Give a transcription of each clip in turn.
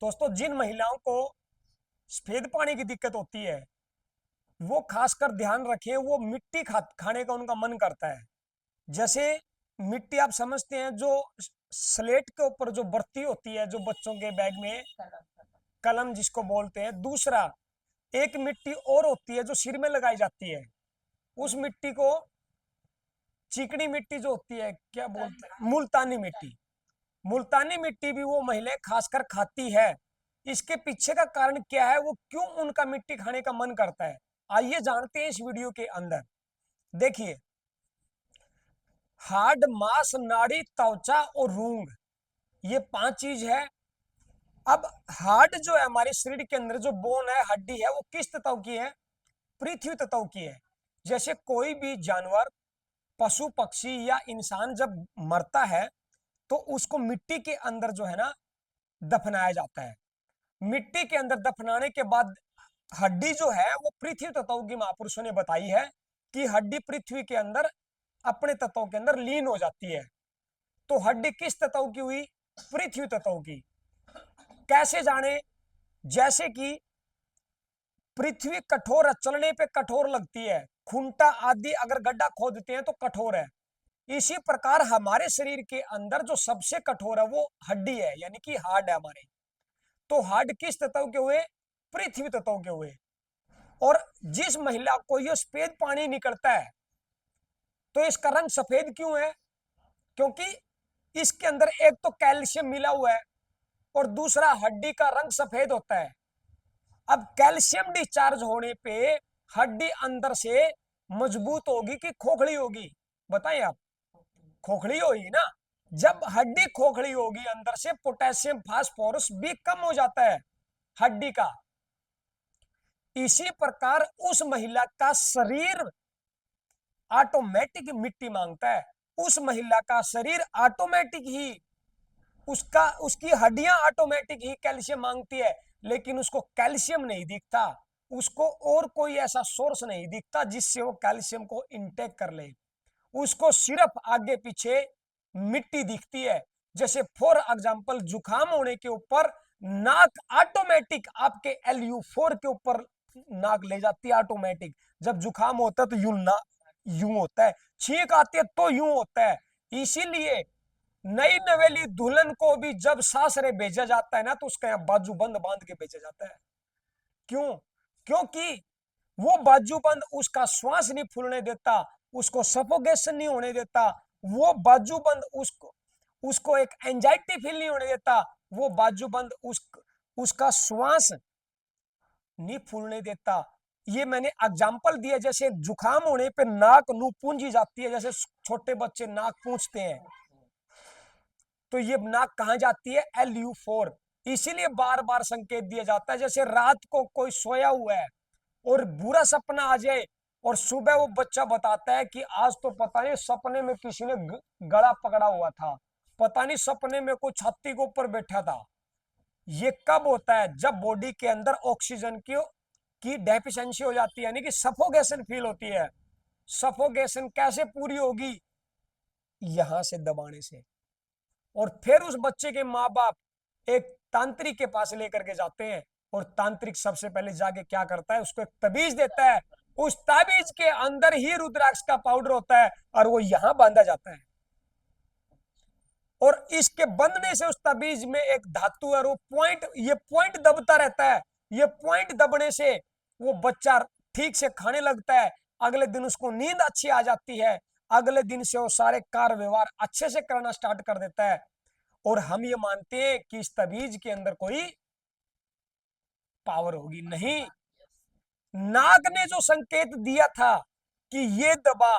दोस्तों, जिन महिलाओं को सफेद पानी की दिक्कत होती है वो खासकर ध्यान रखें, वो मिट्टी खाने का उनका मन करता है। जैसे मिट्टी आप समझते हैं, जो स्लेट के ऊपर जो बर्ती होती है, जो बच्चों के बैग में कलम जिसको बोलते हैं। दूसरा, एक मिट्टी और होती है जो सिर में लगाई जाती है, उस मिट्टी को चिकनी मिट्टी जो होती है, क्या बोलते हैं, मुल्तानी मिट्टी। मुल्तानी मिट्टी भी वो महिलाएं खासकर खाती है। इसके पीछे का कारण क्या है, वो क्यों उनका मिट्टी खाने का मन करता है, आइए जानते हैं इस वीडियो के अंदर। देखिए, हार्ड, मांस, नाड़ी, त्वचा और रूंग, ये 5 चीज है। अब हार्ड जो है हमारे शरीर के अंदर, जो बोन है, हड्डी है, वो किस तत्व की है? पृथ्वी तत्व की है। जैसे कोई भी जानवर, पशु पक्षी या इंसान जब मरता है तो उसको मिट्टी के अंदर जो है ना दफनाया जाता है। मिट्टी के अंदर दफनाने के बाद हड्डी जो है वो पृथ्वी तत्व की, महापुरुषों ने बताई है कि हड्डी पृथ्वी के अंदर अपने तत्व के अंदर लीन हो जाती है। तो हड्डी किस तत्व की हुई? पृथ्वी तत्व की। कैसे जाने? जैसे कि पृथ्वी कठोर है, चलने पे कठोर लगती है, खूंटा आदि अगर गड्ढा खोदते हैं तो कठोर है। इसी प्रकार हमारे शरीर के अंदर जो सबसे कठोर है वो हड्डी है, यानी कि हार्ड है हमारे। तो हार्ड किस तत्व के हुए? पृथ्वी तत्व के हुए। और जिस महिला को यह सफेद पानी निकलता है तो इसका रंग सफेद क्यों है? क्योंकि इसके अंदर एक तो कैल्शियम मिला हुआ है और दूसरा हड्डी का रंग सफेद होता है। अब कैल्शियम डिस्चार्ज होने पे हड्डी अंदर से मजबूत होगी कि खोखली होगी? बताएं आप। खोखली होगी ना। जब हड्डी खोखली होगी, अंदर से पोटेशियम फास्फोरस भी कम हो जाता है हड्डी का। इसी प्रकार उस महिला का शरीर ऑटोमेटिक मिट्टी मांगता है। उस महिला का शरीर ऑटोमेटिक ही, उसकी हड्डियां ऑटोमेटिक ही कैल्शियम मांगती है, लेकिन उसको कैल्शियम नहीं दिखता। उसको और कोई ऐसा सोर्स नहीं दिखता जिससे वो कैल्शियम को इनटेक कर ले। उसको सिर्फ आगे पीछे मिट्टी दिखती है। जैसे फॉर एग्जांपल, जुकाम होने के ऊपर नाक ऑटोमेटिक आपके LU4 के ऊपर नाक ले जाती है ऑटोमेटिक। जब जुकाम होता है तो यूं होता है, छींक आती है तो यूं होता है। इसीलिए नई नवेली दुल्हन को भी जब सासरे भेजा जाता है ना, तो उसका यहाँ बाजूबंद बांध के भेजा जाता है। क्यों? क्योंकि वो बाजूबंद उसका श्वास नहीं फूलने देता, उसको सफोकेशन नहीं होने देता। वो बाजूबंद उसको एक एंजाइटी फील नहीं होने देता। वो बाजूबंद उसका श्वास नहीं फूलने देता। ये मैंने एग्जांपल दिया। जैसे जुकाम होने पे नाक नू पूंजी जाती है, जैसे छोटे बच्चे नाक पूंछते हैं, तो ये नाक कहां जाती है? LU4। इसीलिए बार बार संकेत दिया जाता है। जैसे रात को कोई सोया हुआ है और बुरा सपना आ जाए और सुबह वो बच्चा बताता है कि आज तो पता नहीं सपने में किसी ने गला पकड़ा हुआ था, पता नहीं सपने में कोई छाती के ऊपर बैठा था। ये कब होता है? जब बॉडी के अंदर ऑक्सीजन की डेफिशिएंसी हो जाती है, यानी कि सफोकेशन फील होती है। सफोकेशन कैसे पूरी होगी? यहां से दबाने से। और फिर उस बच्चे के माँ बाप एक तांत्रिक के पास लेकर के जाते हैं, और तांत्रिक सबसे पहले जाके क्या करता है? उसको एक तबीज देता है। उस ताबीज के अंदर ही रुद्राक्ष का पाउडर होता है और वो यहां बांधा जाता है। और इसके बंधने से उस तबीज में एक धातु है, वो पॉइंट, ये पॉइंट दबता रहता है। ये पॉइंट दबने से वो बच्चा ठीक से खाने लगता है। अगले दिन उसको नींद अच्छी आ जाती है। अगले दिन से वो सारे कार्य व्यवहार अच्छे से करना स्टार्ट कर देता है। और हम ये मानते हैं कि इस तबीज के अंदर कोई पावर होगी, नहीं। नाग ने जो संकेत दिया था कि ये दबा,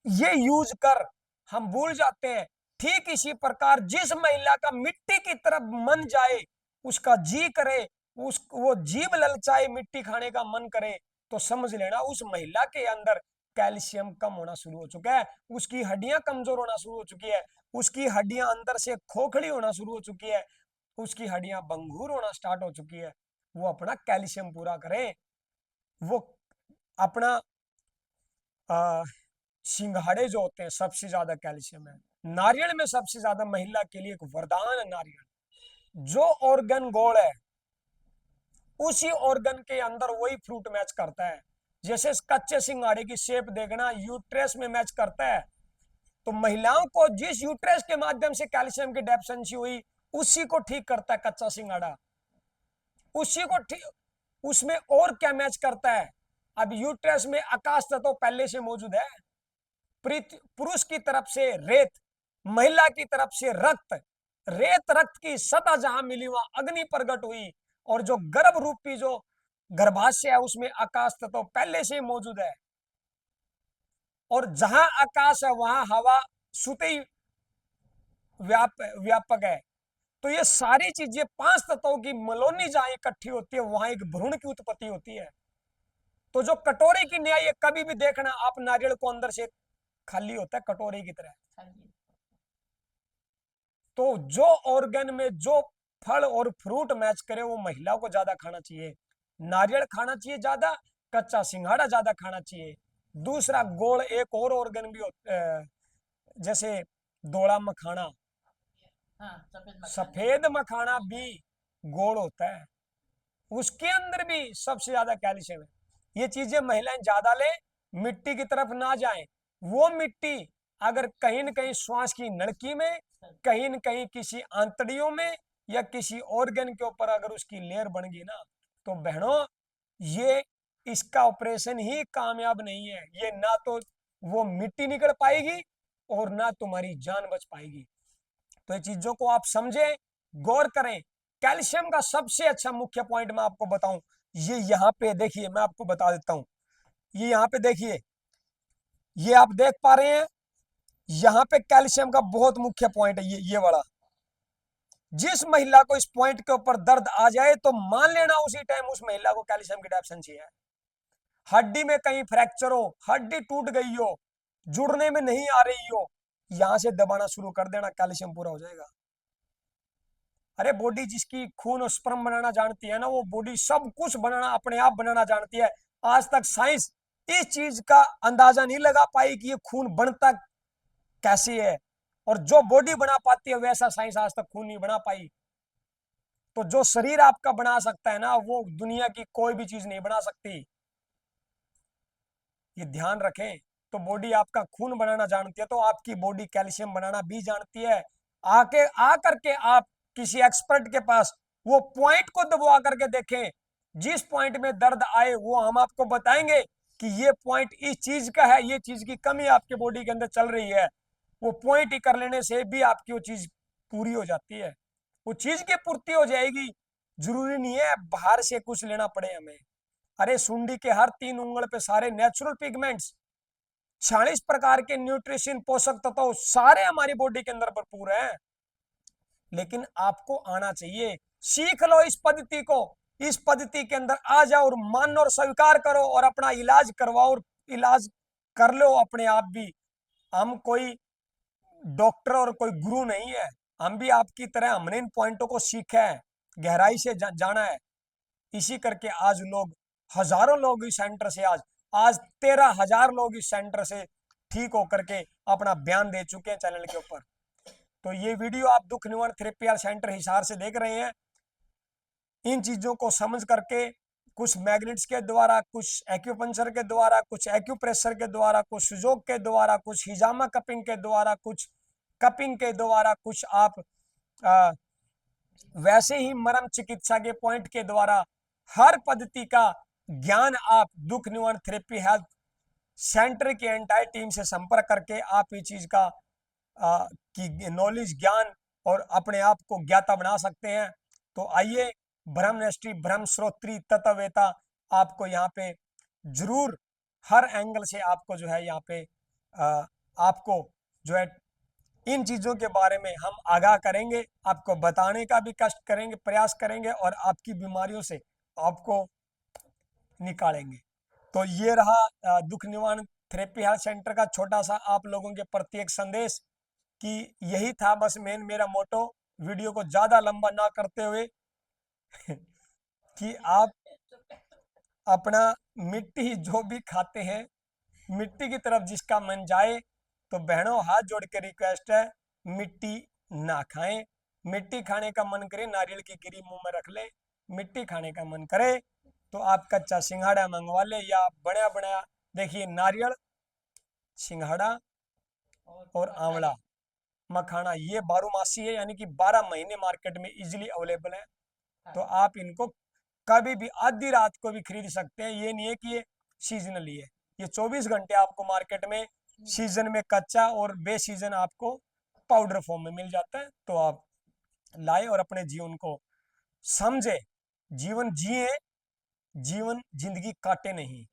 ये यूज कर, हम भूल जाते हैं। ठीक इसी प्रकार जिस महिला का मिट्टी की तरफ मन जाए, उसका जी करे, वो जीभ ललचाए, मिट्टी खाने का मन करे, तो समझ लेना उस महिला के अंदर कैल्शियम कम होना शुरू हो चुका है। उसकी हड्डियां कमजोर होना शुरू हो चुकी है। उसकी हड्डियां अंदर से खोखली होना शुरू हो चुकी है। उसकी हड्डियां भंगूर होना स्टार्ट हो चुकी है। वो अपना कैल्शियम पूरा करे। वो अपना सिंघाड़े जो होते हैं, सबसे ज्यादा कैल्शियम है। नारियल में सबसे ज्यादा, महिला के लिए एक वरदान है नारियल। जो ऑर्गन गोल है उसी ऑर्गन के अंदर वही फ्रूट मैच करता है। जैसे कच्चे सिंघाड़े की शेप देखना यूट्रस में मैच करता है, तो महिलाओं को जिस यूट्रस के माध्यम से कैल्शियम की डेफिशिएंसी हुई उसी को ठीक करता है कच्चा सिंघाड़ा, उसी को ठीक, उसमें और क्या मैच करता है। अब यूट्रस में आकाश तत्व पहले से मौजूद है, पुरुष की तरफ से रेत, महिला की तरफ से रक्त, रेत रक्त की सतह जहां मिली वहां अग्नि प्रकट हुई, और जो गर्भ रूपी जो गर्भाशय है उसमें आकाश तत्व पहले से ही मौजूद है, और जहां आकाश है वहां हवा सुते ही व्यापक है। तो ये सारी चीजें पांच तत्वों की मलोनी जहां इकट्ठी होती है वहां एक भ्रूण की उत्पत्ति होती है। तो जो कटोरी की न्याय है, कभी भी देखना आप नारियल को अंदर से खाली होता है कटोरी की तरह। तो जो ऑर्गन में जो फल और फ्रूट मैच करे वो महिलाओं को ज्यादा खाना चाहिए, नारियल खाना चाहिए ज्यादा, कच्चा सिंघाड़ा ज्यादा खाना चाहिए। दूसरा गोल एक और ऑर्गन भी होता, जैसे दोड़ा मखाना, सफेद मखाना भी गोल होता है, उसके अंदर भी सबसे ज्यादा कैल्शियम है। ये चीजें महिलाएं ज्यादा ले, मिट्टी की तरफ ना जाएं। वो मिट्टी अगर कहीं न कहीं श्वास की नलकी में, कहीं न कहीं किसी आंतड़ियों में या किसी ऑर्गन के ऊपर अगर उसकी लेयर बन गई ना, तो बहनों ये इसका ऑपरेशन ही कामयाब नहीं है। ये ना तो वो मिट्टी निकल पाएगी और ना तुम्हारी जान बच पाएगी। तो ये चीजों को आप समझें, गौर करें। कैल्शियम का सबसे अच्छा मुख्य पॉइंट मैं आपको बताऊं, ये यहां पे देखिए, मैं आपको बता देता हूं। ये यहां पे देखिए, ये आप देख पा रहे हैं, यहां पे कैल्शियम का बहुत मुख्य पॉइंट है ये वाला। जिस महिला को इस पॉइंट के ऊपर दर्द आ जाए तो मान लेना उसी टाइम उस महिला को कैल्शियम की डेफिशिएंसी है। हड्डी में कहीं फ्रैक्चर हो, हड्डी टूट गई हो, जुड़ने में नहीं आ रही हो, यहां से दबाना शुरू कर देना, कैल्शियम पूरा हो जाएगा। अरे बॉडी जिसकी खून और स्पर्म बनाना जानती है ना, वो बॉडी सब कुछ बनाना अपने आप बनाना जानती है। आज तक साइंस इस चीज का अंदाजा नहीं लगा पाई कि ये खून बनता कैसे है, और जो बॉडी बना पाती है वैसा साइंस आज तक खून नहीं बना पाई। तो जो शरीर आपका बना सकता है ना, वो दुनिया की कोई भी चीज नहीं बना सकती, ये ध्यान रखें। तो बॉडी आपका खून बनाना जानती है, तो आपकी बॉडी कैल्शियम बनाना भी जानती है। आके आ करके आप किसी एक्सपर्ट के पास वो पॉइंट को दबवा करके देखें, जिस पॉइंट में दर्द आए वो हम आपको बताएंगे कि ये पॉइंट इस चीज का है, ये चीज की कमी आपके बॉडी के अंदर चल रही है। वो पॉइंट ही कर लेने से भी आपकी वो चीज पूरी हो जाती है, वो चीज की पूर्ति हो जाएगी। जरूरी नहीं है बाहर से कुछ लेना पड़े हमें। अरे सुंडी के हर 3 उंगल पे सारे नेचुरल पिगमेंट्स, 46 प्रकार के न्यूट्रिशन पोषक तत्व सारे हमारी बॉडी के अंदर भरपूर हैं। लेकिन आपको आना चाहिए, सीख लो इस पद्धति को, इस पद्धति के अंदर आ जाओ और मानो और स्वीकार करो और अपना इलाज करवाओ और इलाज कर लो अपने आप भी। हम कोई डॉक्टर और कोई गुरु नहीं है, हम भी आपकी तरह हमने इन पॉइंटों को सीखा है, गहराई से जाना है। इसी करके आज लोग, हजारों लोग इस सेंटर से आज आज 13,000 लोग इस सेंटर से ठीक होकर के अपना बयान दे चुके हैं चैनल के ऊपर। तो ये वीडियो आप दुख निवारण थेरेपी सेंटर हिसार से देख रहे हैं। इन चीजों को समझ करके, कुछ मैग्नेट्स के द्वारा, कुछ एक्यूपंक्चर के द्वारा, कुछ एक्यूप्रेशर के द्वारा, कुछ सुजोग के द्वारा, कुछ हिजामा कपिंग के द्वारा, कुछ कपिंग के द्वारा, कुछ आप वैसे ही मरम चिकित्सा के पॉइंट के द्वारा, हर पद्धति का ज्ञान आप दुख निवारण थेरेपी हेल्थ सेंटर की एंटायर टीम से संपर्क करके आप ये चीज का की नॉलेज, ज्ञान और अपने आप को ज्ञाता बना सकते हैं। तो आइए, ब्रह्मनिष्ठी ब्रह्म श्रोत्री तत्ववेता आपको यहाँ पे जरूर हर एंगल से आपको जो है यहाँ पे आपको जो है इन चीजों के बारे में हम आगाह करेंगे, आपको बताने का भी कष्ट करेंगे, प्रयास करेंगे और आपकी बीमारियों से आपको निकालेंगे। तो ये रहा दुख निवारण थेरेपी हेल्थ सेंटर का छोटा सा आप लोगों के प्रति एक संदेश, कि यही था बस मेन मेरा मोटो, वीडियो को ज्यादा लंबा ना करते हुए कि आप अपना मिट्टी जो भी खाते हैं, मिट्टी की तरफ जिसका मन जाए, तो बहनों हाथ जोड़ के रिक्वेस्ट है, मिट्टी ना खाएं, मिट्टी खाने का मन करे, नारियल की गिरी मुंह में रख ले। मिट्टी खाने का मन करे तो आप कच्चा सिंघाड़ा मंगवा ले, या बड़ा बड़ा देखिए नारियल, सिंघाड़ा और आंवला, मखाना, ये बारहमासी है, यानी कि 12 महीने मार्केट में इजीली अवेलेबल है। तो आप इनको कभी भी आधी रात को भी खरीद सकते हैं। ये नहीं है कि ये सीजनली है, ये 24 घंटे आपको मार्केट में सीजन में कच्चा और बे सीजन आपको पाउडर फॉर्म में मिल जाता है। तो आप लाए और अपने जीवन को समझे, जीवन जिए, जीवन जिंदगी काटे नहीं,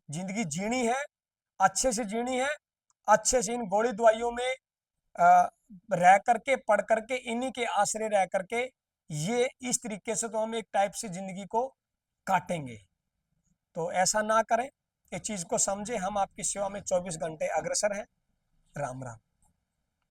जिंदगी जीनी है, अच्छे से जीनी है, अच्छे से इन गोली दवाइयों में रह करके, पढ़ करके, इन्हीं के आश्रय रह करके, ये इस तरीके से तो हम एक टाइप से जिंदगी को काटेंगे। तो ऐसा ना करें, इस चीज को समझे। हम आपकी सेवा में 24 घंटे अग्रसर हैं। राम राम।